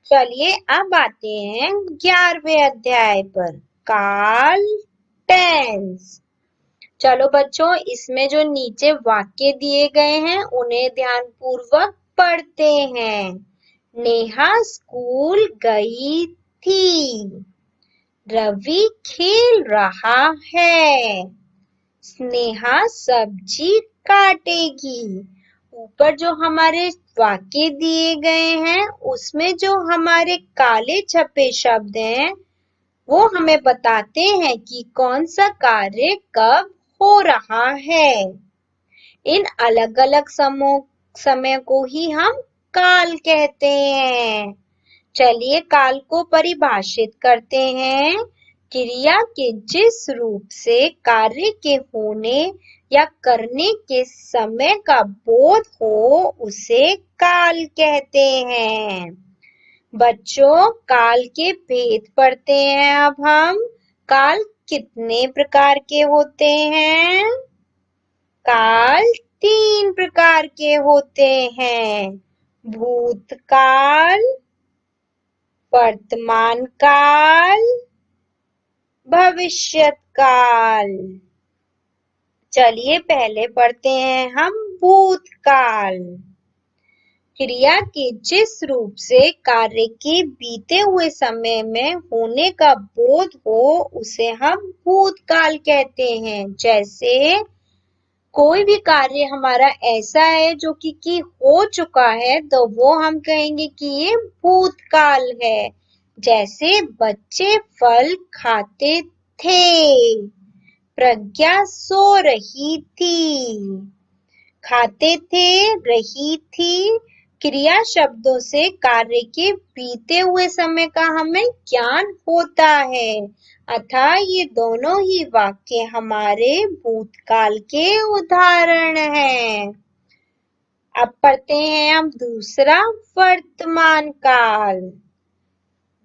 चलिए अब आते हैं 11वें अध्याय पर। काल टेंस। चलो बच्चों, इसमें जो नीचे वाक्य दिए गए हैं उन्हें ध्यानपूर्वक पढ़ते हैं। नेहा स्कूल गई थी। रवि खेल रहा है। स्नेहा सब्जी काटेगी। ऊपर जो हमारे वाक्य दिए गए हैं उसमें जो हमारे काले छपे शब्द हैं वो हमें बताते हैं कि कौन सा कार्य कब हो रहा है। इन अलग अलग समय को ही हम काल कहते हैं। चलिए काल को परिभाषित करते हैं। क्रिया के जिस रूप से कार्य के होने या करने के समय का बोध हो उसे काल कहते हैं। बच्चों, काल के भेद पढ़ते हैं अब हम। काल कितने प्रकार के होते हैं? काल 3 प्रकार के होते हैं। भूतकाल, वर्तमान काल, भविष्यत काल। चलिए पहले पढ़ते हैं हम भूतकाल। क्रिया के जिस रूप से कार्य के बीते हुए समय में होने का बोध हो उसे हम भूतकाल कहते हैं। जैसे कोई भी कार्य हमारा ऐसा है जो कि हो चुका है तो वो हम कहेंगे कि ये भूतकाल है। जैसे बच्चे फल खाते थे। प्रज्ञा सो रही थी। खाते थे, रही थी। क्रिया शब्दों से कार्य के बीते हुए समय का हमें ज्ञान होता है। अतः ये दोनों ही वाक्य हमारे भूतकाल के उदाहरण हैं। अब पढ़ते हैं हम दूसरा वर्तमान काल।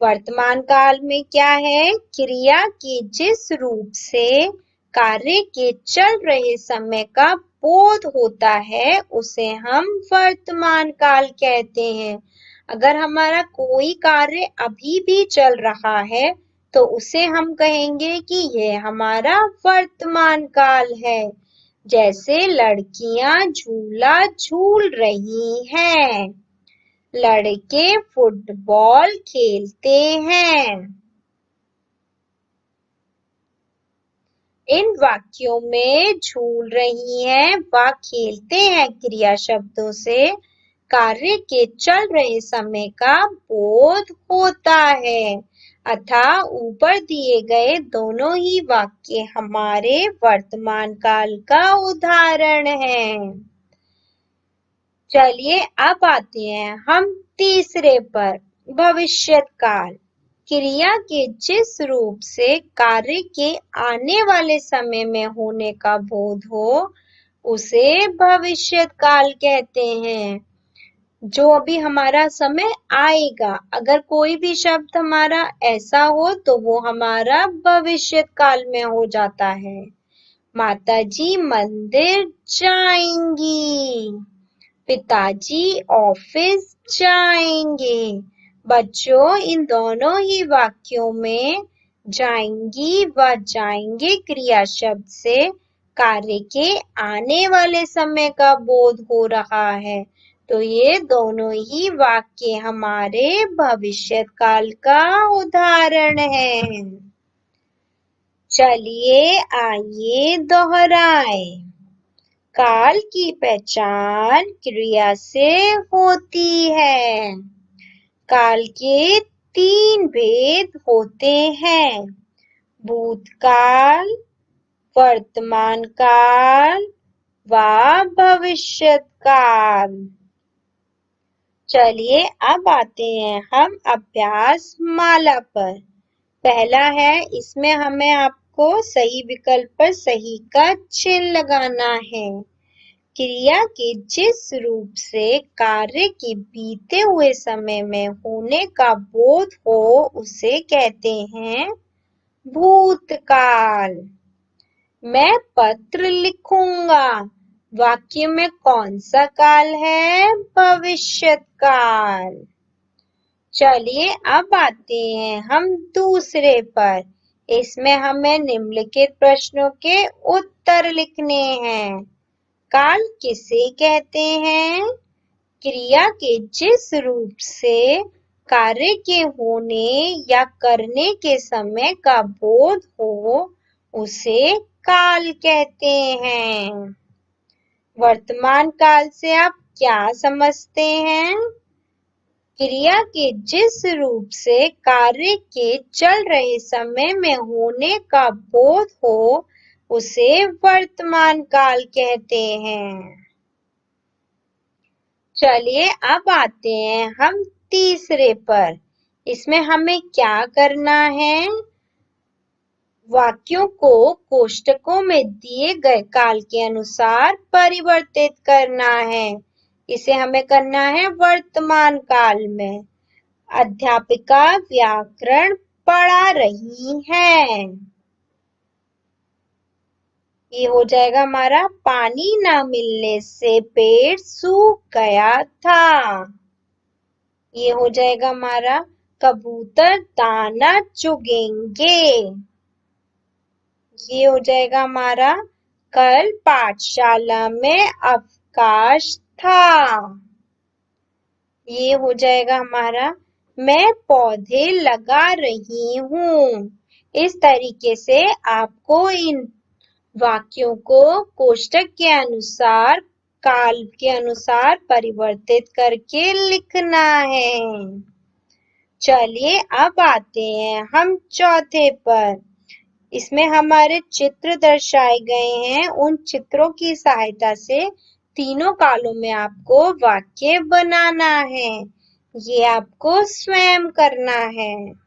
वर्तमान काल में क्या है? क्रिया के जिस रूप से कार्य के चल रहे समय का बोध होता है उसे हम वर्तमान काल कहते हैं। अगर हमारा कोई कार्य अभी भी चल रहा है तो उसे हम कहेंगे कि यह हमारा वर्तमान काल है। जैसे लड़कियां झूला झूल रही हैं। लड़के फुटबॉल खेलते हैं। इन वाक्यों में झूल रही हैं व खेलते हैं क्रिया शब्दों से कार्य के चल रहे समय का बोध होता है। अतः ऊपर दिए गए दोनों ही वाक्य हमारे वर्तमान काल का उदाहरण हैं। चलिए अब आते हैं हम तीसरे पर, भविष्यत काल। क्रिया के जिस रूप से कार्य के आने वाले समय में होने का बोध हो उसे भविष्यत काल कहते हैं। जो अभी हमारा समय आएगा, अगर कोई भी शब्द हमारा ऐसा हो तो वो हमारा भविष्यत काल में हो जाता है। माताजी मंदिर जाएंगी। पिताजी ऑफिस जाएंगे। बच्चों, इन दोनों ही वाक्यों में जाएंगी व जाएंगे क्रिया शब्द से कार्य के आने वाले समय का बोध हो रहा है। तो ये दोनों ही वाक्य हमारे भविष्यत काल का उदाहरण है। चलिए आइए दोहराएं। काल की पहचान क्रिया से होती है। काल के 3 भेद होते हैं। भूतकाल, वर्तमान काल व भविष्यत काल। चलिए अब आते हैं हम अभ्यास माला पर। पहला है, इसमें हमें आपको सही विकल्प पर सही का चिन्ह लगाना है। क्रिया के जिस रूप से कार्य के बीते हुए समय में होने का बोध हो उसे कहते हैं भूतकाल। मैं पत्र लिखूंगा। वाक्य में कौन सा काल है? भविष्यत काल। चलिए अब आते हैं हम दूसरे पर। इसमें हमें निम्नलिखित प्रश्नों के उत्तर लिखने हैं। काल किसे कहते हैं? क्रिया के जिस रूप से कार्य के होने या करने के समय का बोध हो उसे काल कहते हैं। वर्तमान काल से आप क्या समझते हैं? क्रिया के जिस रूप से कार्य के चल रहे समय में होने का बोध हो उसे वर्तमान काल कहते हैं। चलिए अब आते हैं हम तीसरे पर। इसमें हमें क्या करना है? वाक्यों को कोष्टकों में दिए गए काल के अनुसार परिवर्तित करना है। इसे हमें करना है वर्तमान काल में। अध्यापिका व्याकरण पढ़ा रही है। ये हो जाएगा हमारा पानी न मिलने से पेड़ सूख गया था। ये हो जाएगा हमारा कबूतर दाना चुगेंगे। ये हो जाएगा हमारा कल पाठशाला में अवकाश था। ये हो जाएगा हमारा मैं पौधे लगा रही हूँ। इस तरीके से आपको इन वाक्यों को कोष्टक के अनुसार काल के अनुसार परिवर्तित करके लिखना है। चलिए अब आते हैं हम चौथे पर। इसमें हमारे चित्र दर्शाए गए हैं। उन चित्रों की सहायता से तीनों कालों में आपको वाक्य बनाना है। ये आपको स्वयं करना है।